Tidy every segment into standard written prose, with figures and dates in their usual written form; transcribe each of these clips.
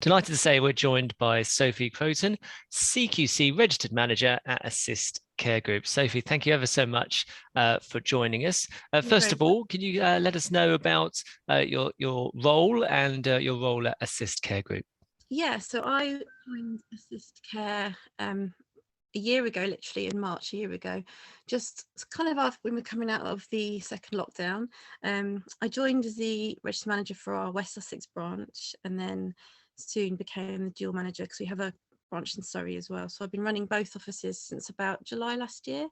Delighted to say we're joined by Sophie Crowton, CQC Registered Manager at Assist Care Group. Sophie, thank you ever so much for joining us. You're First very of welcome. all, can you let us know about your role and your role at Assist Care Group? Yeah, so I joined Assist Care a year ago, literally in March, a year ago, just kind of after we were coming out of the second lockdown. I joined as the registered manager for our West Sussex branch, and then soon became the dual manager because we have a branch in Surrey as well. So I've been running both offices since about July last year.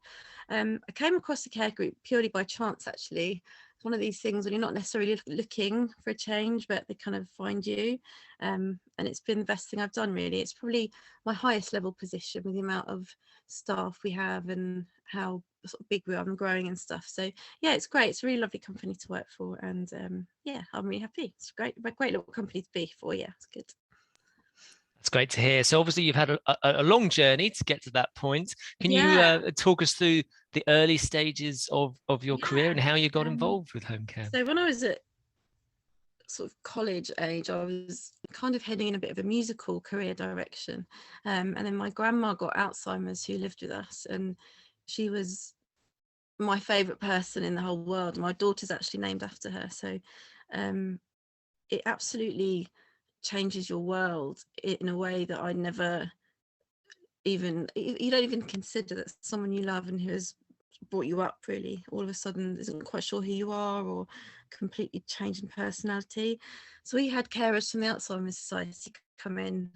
I came across the care group purely by chance, actually. It's one of these things when you're not necessarily looking for a change, but they kind of find you. And it's been the best thing I've done, really. It's probably my highest level position with the amount of staff we have and how sort of big we are and growing and stuff. So yeah, it's great. It's a really lovely company to work for, and yeah, I'm really happy. It's a great little company to be for. Yeah, it's good. That's great to hear. So obviously you've had a long journey to get to that point. Can you Yeah, talk us through the early stages of your career yeah. and how you got Um, involved with home care? so when I was at sort of college age, I was kind of heading in a bit of a musical career direction. And then my grandma got Alzheimer's, who lived with us, and she was my favourite person in the whole world. My daughter's actually named after her. So um, it absolutely changes your world in a way that I never even, you don't even consider that someone you love and who has brought you up really all of a sudden isn't quite sure who you are, or completely changing personality. So we had carers from the Alzheimer's Society come in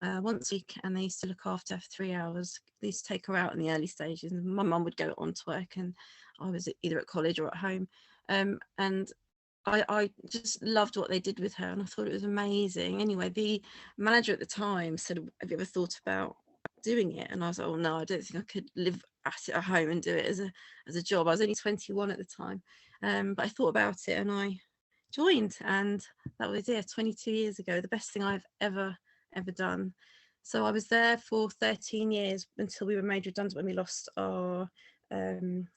once a week, and they used to look after her for 3 hours. They used to take her out in the early stages, and my mum would go on to work and I was either at college or at home. And I just loved what they did with her, and I thought it was amazing. Anyway, the manager at the time said, have you ever thought about doing it? And I was like, oh no, I don't think I could live at it at home and do it as a job. I was only 21 at the time, but I thought about it and I joined, and that was 22 years ago. The best thing I've ever done. So I was there for 13 years until we were made redundant when we lost our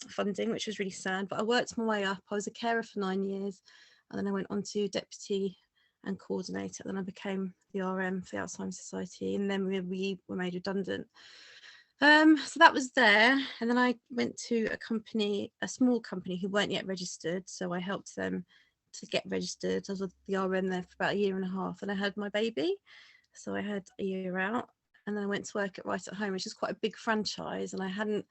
funding, which was really sad. But I worked my way up. I was a carer for 9 years, and then I went on to deputy and coordinator. Then I became the RM for the Alzheimer's Society, and then we were made redundant. So that was there, and then I went to a small company who weren't yet registered. So I helped them to get registered. I was with the RM there for about a year and a half, and I had my baby. So I had a year out, and then I went to work at Right at Home, which is quite a big franchise. And I hadn't,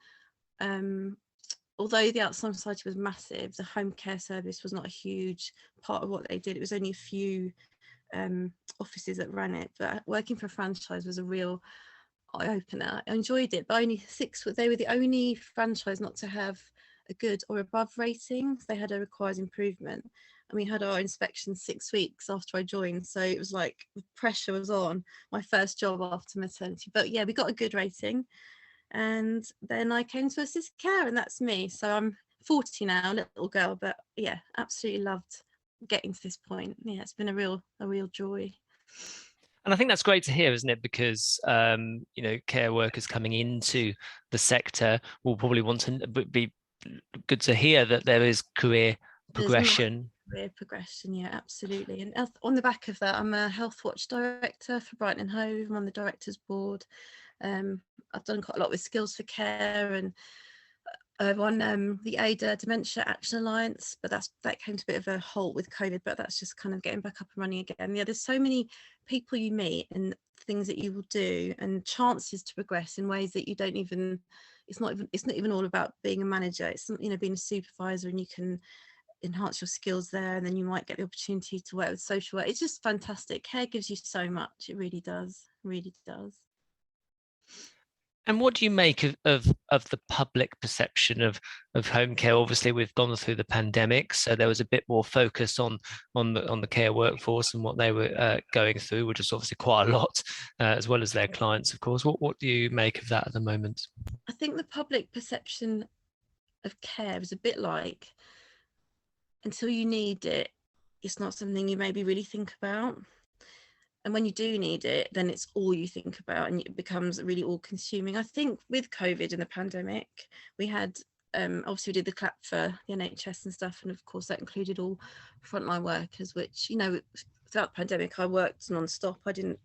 although the Alzheimer's Society was massive, the home care service was not a huge part of what they did. It was only a few offices that ran it, but working for a franchise was a real eye opener. I enjoyed it, but they were the only franchise not to have a good or above rating. They had a requires improvement, and we had our inspection 6 weeks after I joined. So it was like the pressure was on. My first job after maternity, but yeah, we got a good rating, and then I came to Assist Care, and that's me. So I'm 40 now, little girl, but yeah, absolutely loved getting to this point. Yeah, it's been a real joy. And I think that's great to hear, isn't it? Because care workers coming into the sector will probably want to be good to hear that there is career There's massive progression. career progression, yeah, absolutely. And on the back of that, I'm a Health Watch director for Brighton and Hove. I'm on the directors board. I've done quite a lot with Skills for Care, and I've won the ADA Dementia Action Alliance, but that came to a bit of a halt with COVID, but that's just kind of getting back up and running again. Yeah, there's so many people you meet and things that you will do and chances to progress in ways that you don't even, it's not even all about being a manager. It's, being a supervisor, and you can enhance your skills there, and then you might get the opportunity to work with social work. It's just fantastic. Care gives you so much. It really does, really does. And what do you make of the public perception of home care? Obviously, we've gone through the pandemic, so there was a bit more focus on the care workforce and what they were going through, which is obviously quite a lot, as well as their clients, of course. What do you make of that at the moment? I think the public perception of care is a bit like, until you need it, it's not something you maybe really think about. And when you do need it, then it's all you think about, and it becomes really all consuming. I think with COVID and the pandemic, we had, obviously we did the clap for the NHS and stuff. And of course that included all frontline workers, which, throughout the pandemic, I worked non-stop. I didn't,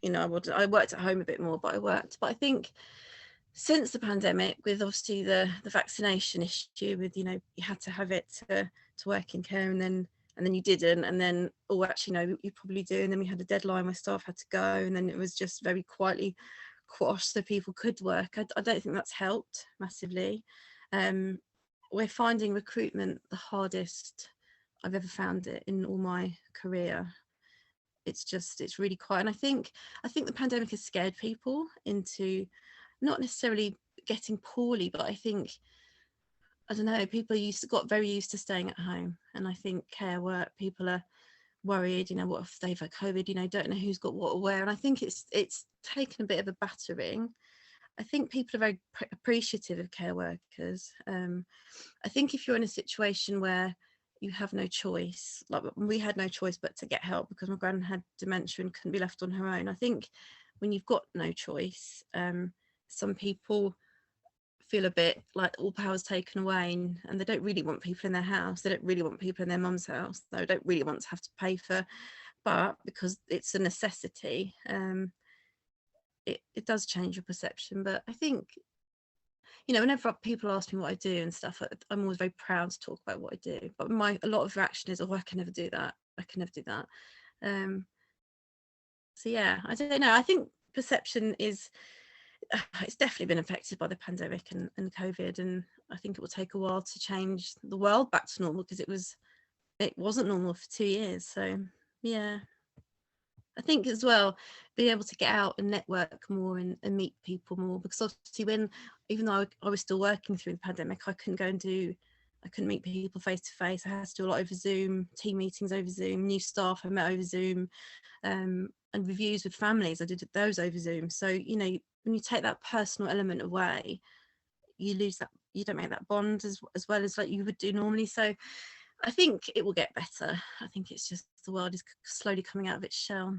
I worked at home a bit more, but I worked. But I think since the pandemic, with obviously the vaccination issue, with you had to have it to work in care, and then you didn't, and then actually no, you probably do, and then we had a deadline where staff had to go, and then it was just very quietly quashed so people could work. I don't think that's helped massively. We're finding recruitment the hardest I've ever found it in all my career. It's really quiet, and I think the pandemic has scared people into not necessarily getting poorly, but I think, I don't know, people got very used to staying at home, and I think care work, people are worried, what if they've had COVID, don't know who's got what or where, and I think it's taken a bit of a battering. I think people are very appreciative of care workers. I think if you're in a situation where you have no choice, like we had no choice but to get help because my gran had dementia and couldn't be left on her own. I think when you've got no choice, some people feel a bit like all power's taken away, and they don't really want people in their house. They don't really want people in their mum's house. They don't really want to have to pay for, but because it's a necessity, it does change your perception. But I think, whenever people ask me what I do and stuff, I'm always very proud to talk about what I do. But a lot of reaction is, oh, I can never do that. I can never do that. So yeah, I don't know. I think perception is, it's definitely been affected by the pandemic and COVID, and I think it will take a while to change the world back to normal, because it wasn't normal for 2 years. So yeah, I think as well, being able to get out and network more and meet people more, because obviously even though I was still working through the pandemic, I couldn't meet people face to face. I had to do a lot over Zoom, team meetings over Zoom, new staff I met over Zoom, and reviews with families, I did those over Zoom. So when you take that personal element away, you lose that, you don't make that bond as well as like you would do normally. So I think it will get better. I think it's just the world is slowly coming out of its shell.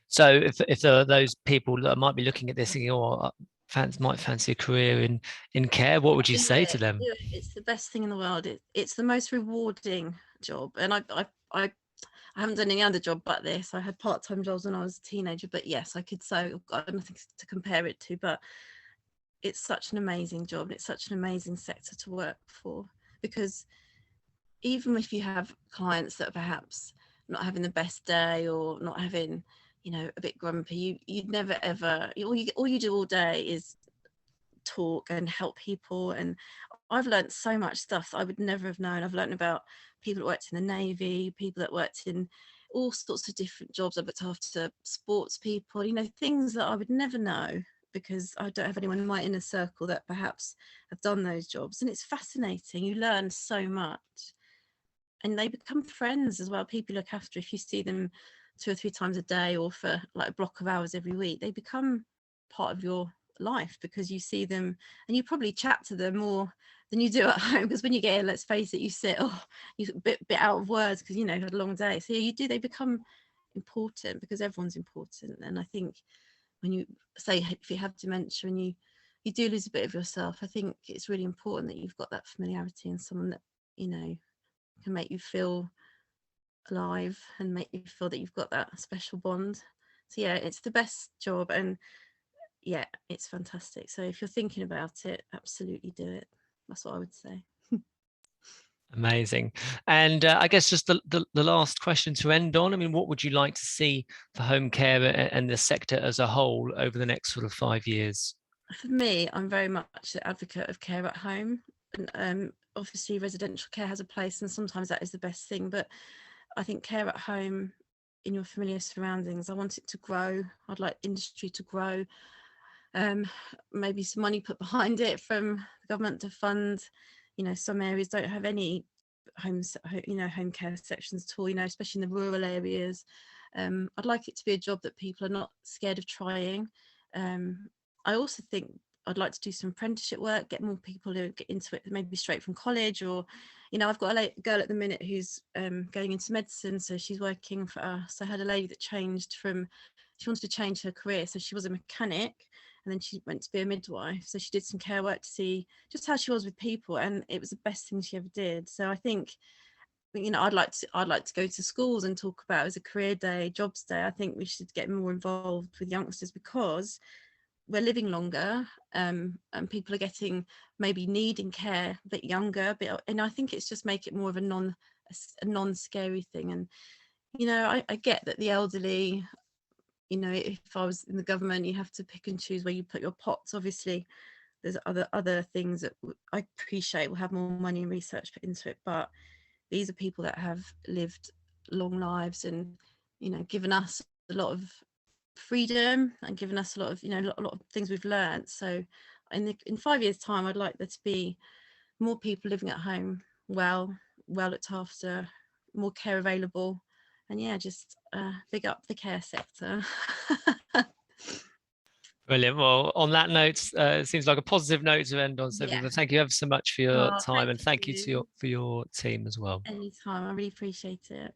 So if there are those people that might be looking at this thinking, oh, fans might fancy a career in care, what would you say to them? It's the best thing in the world. It's the most rewarding job, and I haven't done any other job but this. I had part-time jobs when I was a teenager, but yes, I could say I've got nothing to compare it to, but it's such an amazing job. It's such an amazing sector to work for, because even if you have clients that are perhaps not having the best day or not having, a bit grumpy, you'd never ever, all you do all day is talk and help people. And I've learned so much stuff that I would never have known. I've learned about people that worked in the Navy, people that worked in all sorts of different jobs. I've looked after sports people, things that I would never know, because I don't have anyone in my inner circle that perhaps have done those jobs. And it's fascinating. You learn so much. And they become friends as well. People look after, if you see them 2 or 3 times a day or for like a block of hours every week, they become part of your life, because you see them and you probably chat to them more than you do at home, because when you get here, let's face it, you sit, you're a bit out of words because you had a long day. So yeah, they become important, because everyone's important. And I think when you say, if you have dementia and you do lose a bit of yourself, I think it's really important that you've got that familiarity and someone that can make you feel alive and make you feel that you've got that special bond. So yeah, it's the best job, and yeah, it's fantastic. So if you're thinking about it, absolutely do it. That's what I would say. Amazing. And I guess just the last question to end on, I mean, what would you like to see for home care and the sector as a whole over the next sort of 5 years? For me, I'm very much an advocate of care at home. And obviously residential care has a place, and sometimes that is the best thing, but I think care at home, in your familiar surroundings, I want it to grow. I'd like industry to grow. Maybe some money put behind it from the government to fund. Some areas don't have any home care sections at all, especially in the rural areas. I'd like it to be a job that people are not scared of trying. I also think I'd like to do some apprenticeship work, get more people to get into it, maybe straight from college, or, I've got a girl at the minute who's going into medicine, so she's working for us. I had a lady that she wanted to change her career, so she was a mechanic, and then she went to be a midwife. So she did some care work to see just how she was with people, and it was the best thing she ever did. So I think you know, I'd like to go to schools and talk about it as a career day, jobs day. I think we should get more involved with youngsters, because we're living longer, and people are getting, maybe needing care a bit younger, and I think it's just make it more of a non-scary thing. And you know, I get that the elderly, you know, if I was in the government, you have to pick and choose where you put your pots. Obviously there's other things that I appreciate will have more money and research put into it, but these are people that have lived long lives, and you know, given us a lot of freedom, and given us a lot of, you know, a lot of things we've learned. So in 5 years time, I'd like there to be more people living at home, well looked after, more care available, and yeah, just big up the care sector. Brilliant. Well, on that note, it seems like a positive note to end on, Sophie. Yeah. But thank you ever so much for your Oh, time, thank and thank you to you. your for your team as well. Anytime, I really appreciate it.